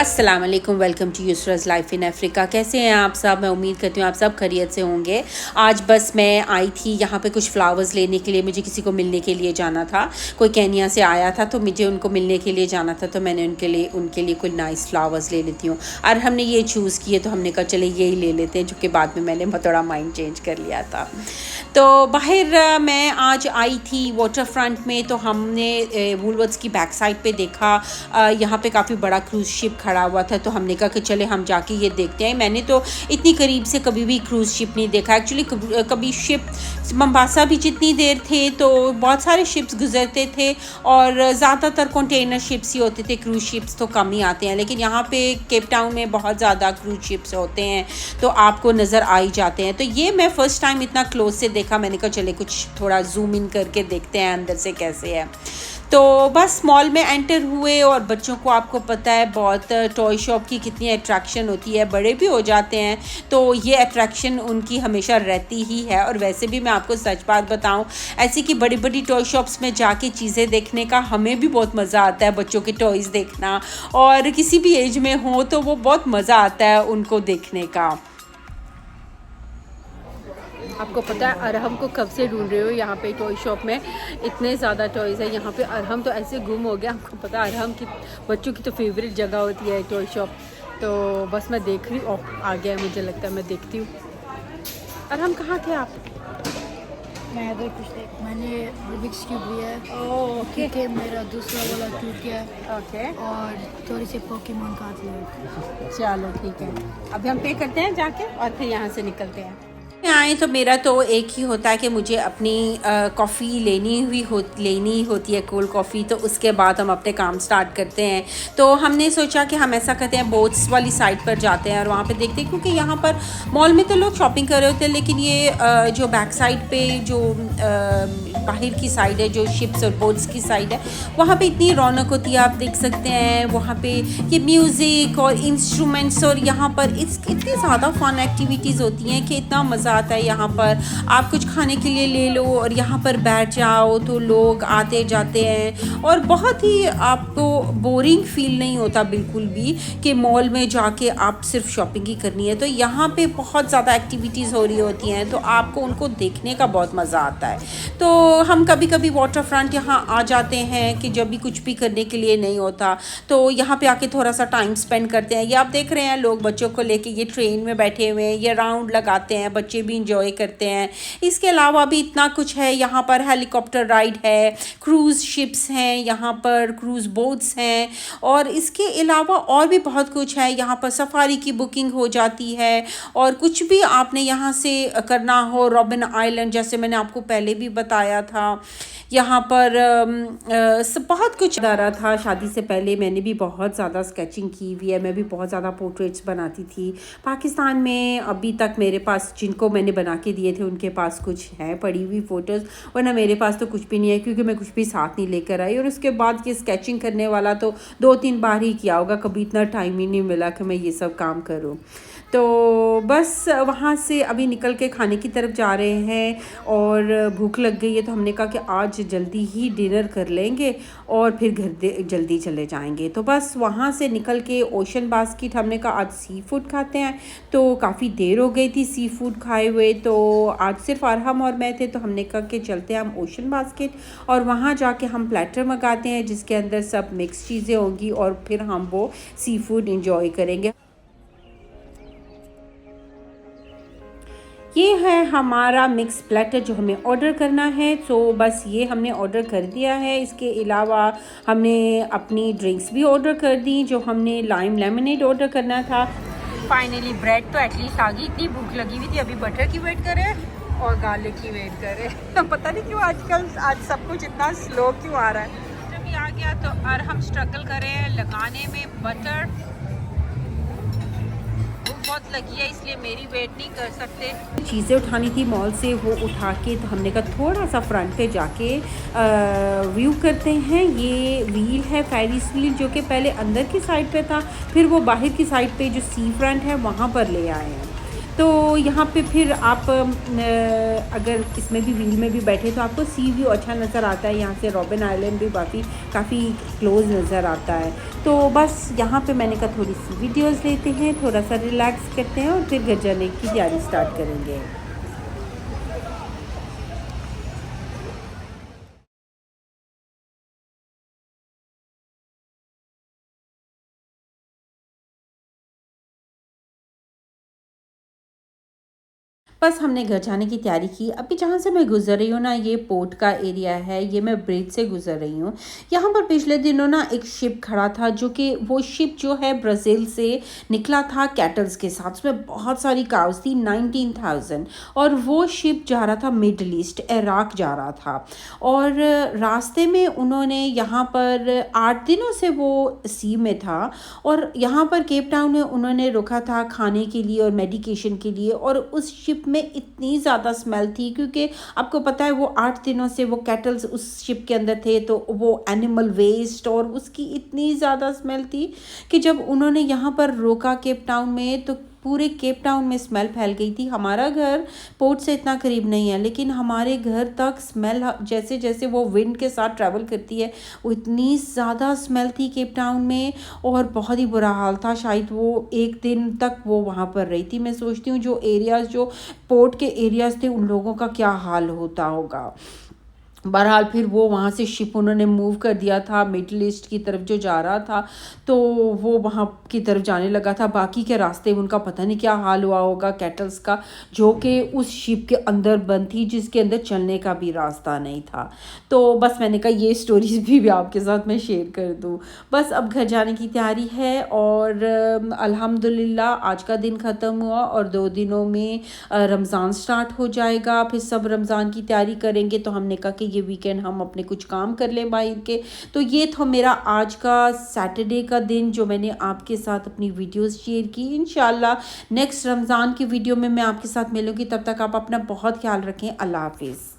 अस्सलाम वालेकुम, welcome to Yusraj life in Africa. कैसे हैं आप सब? मैं उम्मीद करती हूँ आप सब खैरियत से होंगे। आज बस मैं आई थी यहाँ पे कुछ फ़्लावर्स लेने के लिए। मुझे किसी को मिलने के लिए जाना था, कोई केन्या से आया था तो मुझे उनको मिलने के लिए जाना था, तो मैंने उनके लिए कोई नाइस फ़्लावर्स ले लेती हूँ। और हमने ये चूज़ किए तो हमने कहा चले यही ले लेते हैं, जो कि बाद में मैंने थोड़ा माइंड चेंज कर लिया था। तो बाहर मैं आज आई थी वाटर फ्रंट में, तो हमने वुलवर्ड्स की बैक साइड पे देखा यहाँ पे काफ़ी बड़ा क्रूज़ शिप खड़ा हुआ था, तो हमने कहा कि चले हम जाके ये देखते हैं। मैंने तो इतनी करीब से कभी भी क्रूज़ शिप नहीं देखा एक्चुअली। कभी शिप मोम्बासा भी जितनी देर थे तो बहुत सारे शिप्स गुजरते थे और ज़्यादातर कंटेनर शिप्स ही होते थे, क्रूज़ शिप्स तो कम ही आते हैं। लेकिन यहाँ पे केप टाउन में बहुत ज़्यादा क्रूज़ शिप्स होते हैं, तो आपको नज़र आ ही जाते हैं। तो ये मैं फ़र्स्ट टाइम इतना क्लोज से देखा, मैंने कहा चले कुछ थोड़ा जूम इन करके देखते हैं अंदर से कैसे है। तो बस मॉल में एंटर हुए और बच्चों को आपको पता है बहुत टॉय शॉप की कितनी अट्रैक्शन होती है, बड़े भी हो जाते हैं तो ये अट्रैक्शन उनकी हमेशा रहती ही है। और वैसे भी मैं आपको सच बात बताऊं, ऐसी कि बड़ी बड़ी टॉय शॉप्स में जाके चीज़ें देखने का हमें भी बहुत मज़ा आता है, बच्चों के टॉयज़ देखना, और किसी भी एज में हो तो वो बहुत मज़ा आता है उनको देखने का। आपको पता है अरहम को कब से ढूंढ रहे हो यहाँ पे टॉय शॉप में, इतने ज़्यादा टॉयज़ है यहाँ पे। अरहम तो ऐसे गुम हो गया। आपको पता है अरहम की बच्चों की तो फेवरेट जगह होती है टॉय शॉप। तो बस मैं देख रही हूँ, आ गया है, मुझे लगता है मैं देखती हूँ। अरहम कहाँ थे आप? मैं अगर कुछ देख, मैंने रुबिक्स क्यूब लिया है। ओके क्योंकि मेरा दूसरा वाला टूट गया है। ओके, और थोड़ी सी पोकेमॉन कार्ड लिए। चलो ठीक है, अभी हम पे करते हैं जाके और फिर यहाँ से निकलते हैं। आए तो मेरा तो एक ही होता है कि मुझे अपनी कॉफ़ी लेनी होती है, कोल्ड कॉफ़ी। तो उसके बाद हम अपने काम स्टार्ट करते हैं। तो हमने सोचा कि हम ऐसा करते हैं, बोट्स वाली साइड पर जाते हैं और वहाँ पे देखते हैं, क्योंकि यहाँ पर मॉल में तो लोग शॉपिंग कर रहे होते हैं, लेकिन ये जो बैक साइड पे जो बाहर की साइड है, जो शिप्स और बोट्स की साइड है, वहाँ पे इतनी रौनक होती है। आप देख सकते हैं वहाँ पे ये म्यूज़िक और इंस्ट्रूमेंट्स, और यहाँ पर इतनी ज़्यादा फन एक्टिविटीज़ होती हैं कि इतना मज़ा आता है। यहाँ पर आप कुछ खाने के लिए ले लो और यहाँ पर बैठ जाओ तो लोग आते जाते हैं, और बहुत ही आपको बोरिंग फील नहीं होता बिल्कुल भी कि मॉल में जाके आप सिर्फ शॉपिंग ही करनी है। तो यहाँ पे बहुत ज़्यादा एक्टिविटीज़ हो रही होती हैं, तो आपको उनको देखने का बहुत मज़ा आता है। तो हम कभी कभी वाटर फ्रंट यहाँ आ जाते हैं कि जब भी कुछ भी करने के लिए नहीं होता, तो यहाँ पे आके थोड़ा सा टाइम स्पेंड करते हैं। ये आप देख रहे हैं लोग बच्चों को लेके ये ट्रेन में बैठे हुए हैं, ये राउंड लगाते हैं, बच्चे भी इंजॉय करते हैं। इसके अलावा भी इतना कुछ है यहाँ पर, हेलीकॉप्टर राइड है, क्रूज़ शिप्स हैं यहाँ पर, क्रूज़ बोट्स हैं, और इसके अलावा और भी बहुत कुछ है। यहाँ पर सफारी की बुकिंग हो जाती है, और कुछ भी आपने यहाँ से करना हो, रॉबिन आइलैंड जैसे मैंने आपको पहले भी बताया था, यहाँ पर बहुत कुछ आ रहा था। शादी से पहले मैंने भी बहुत ज़्यादा स्केचिंग की हुई है, मैं भी बहुत ज़्यादा पोर्ट्रेट्स बनाती थी। पाकिस्तान में अभी तक मेरे पास जिनको मैंने बना के दिए थे उनके पास कुछ है पड़ी हुई फ़ोटोज़, वरना मेरे पास तो कुछ भी नहीं है, क्योंकि मैं कुछ भी साथ नहीं लेकर आई। और उसके बाद ये स्केचिंग करने वाला तो 2-3 बार ही किया होगा, कभी इतना टाइम ही नहीं मिला कि मैं ये सब काम करूँ। तो बस वहाँ से अभी निकल के खाने की तरफ जा रहे हैं, और भूख लग गई है तो हमने कहा कि आज जल्दी ही डिनर कर लेंगे और फिर घर जल्दी चले जाएंगे। तो बस वहाँ से निकल के ओशन बास्केट, हमने कहा आज सी फूड खाते हैं, तो काफ़ी देर हो गई थी सी फूड खाए हुए। तो आज सिर्फ अरहम और मैं थे, तो हमने कहा कि चलते हैं हम ओशन बास्केट, और वहाँ जाके हम प्लेटर मंगाते हैं जिसके अंदर सब मिक्स चीज़ें होंगी, और फिर हम वो सी फूड इंजॉय करेंगे। ये है हमारा मिक्स प्लेटर जो हमें ऑर्डर करना है। तो बस ये हमने ऑर्डर कर दिया है। इसके अलावा हमने अपनी ड्रिंक्स भी ऑर्डर कर दी, जो हमने लाइम लेमनेड ऑर्डर करना था। फाइनली ब्रेड तो एटलीस्ट आ गई, इतनी भूख लगी हुई थी। अभी बटर की वेट करें और गार्लिक की वेट करें। पता नहीं क्यों आज सब कुछ इतना स्लो क्यों आ रहा है। जब ये आ गया तो और हम स्ट्रगल करें लगाने में बटर, बहुत लगी है इसलिए मेरी वेट नहीं कर सकते। चीज़ें उठानी थी मॉल से, वो उठा के तो हमने कहा थोड़ा सा फ्रंट पे जाके व्यू करते हैं। ये व्हील है फेरिस व्हील, जो कि पहले अंदर की साइड पे था, फिर वो बाहर की साइड पे जो सी फ्रंट है वहाँ पर ले आए हैं। तो यहाँ पे फिर आप अगर इसमें भी व्हील में भी बैठे तो आपको सी व्यू अच्छा नज़र आता है। यहाँ से रॉबिन आइलैंड भी काफ़ी क्लोज नज़र आता है। तो बस यहाँ पे मैंने कहा थोड़ी सी वीडियोस लेते हैं, थोड़ा सा रिलैक्स करते हैं और फिर घर जाने की तैयारी स्टार्ट करेंगे। बस हमने घर जाने की तैयारी की। अभी जहाँ से मैं गुज़र रही हूँ ना, ये पोर्ट का एरिया है, ये मैं ब्रिज से गुज़र रही हूँ। यहाँ पर पिछले दिनों ना एक शिप खड़ा था, जो कि वो शिप जो है ब्राज़ील से निकला था कैटल्स के साथ। उसमें बहुत सारी काउस थी, 19,000, और वो शिप जा रहा था मिडल ईस्ट, इराक जा रहा था। और रास्ते में उन्होंने यहाँ पर 8 दिनों से वो सी में था, और यहाँ पर केप टाउन में उन्होंने रुका था खाने के लिए और मेडिकेशन के लिए। और उस शिप में इतनी ज़्यादा स्मेल थी, क्योंकि आपको पता है वो 8 दिनों से वो कैटल्स उस शिप के अंदर थे, तो वो एनिमल वेस्ट और उसकी इतनी ज़्यादा स्मेल थी कि जब उन्होंने यहाँ पर रोका केप टाउन में, तो पूरे केप टाउन में स्मेल फैल गई थी। हमारा घर पोर्ट से इतना करीब नहीं है, लेकिन हमारे घर तक स्मेल जैसे जैसे वो विंड के साथ ट्रैवल करती है, वो इतनी ज़्यादा स्मेल थी केप टाउन में, और बहुत ही बुरा हाल था। शायद वो 1 दिन तक वो वहाँ पर रही थी। मैं सोचती हूँ जो एरियाज़, जो पोर्ट के एरियाज़ थे, उन लोगों का क्या हाल होता होगा। बहरहाल फिर वो वहाँ से शिप उन्होंने मूव कर दिया था मिडल ईस्ट की तरफ जो जा रहा था, तो वो वहाँ की तरफ जाने लगा था। बाकी के रास्ते में उनका पता नहीं क्या हाल हुआ होगा कैटल्स का, जो कि उस शिप के अंदर बंद थी, जिसके अंदर चलने का भी रास्ता नहीं था। तो बस मैंने कहा ये स्टोरीज भी आपके साथ मैं शेयर कर दूँ। बस अब घर जाने की तैयारी है, और अल्हम्दुलिल्लाह आज का दिन ख़त्म हुआ और 2 दिनों में रमज़ान स्टार्ट हो जाएगा। फिर सब रमज़ान की तैयारी करेंगे, तो हमने कहा कि ये वीकेंड हम अपने कुछ काम कर लें बाहर के। तो ये था मेरा आज का सैटरडे का दिन, जो मैंने आपके साथ अपनी वीडियोस शेयर की। इंशाल्लाह नेक्स्ट रमज़ान की वीडियो में मैं आपके साथ मिलूँगी। तब तक आप अपना बहुत ख्याल रखें। अल्लाह हाफिज़।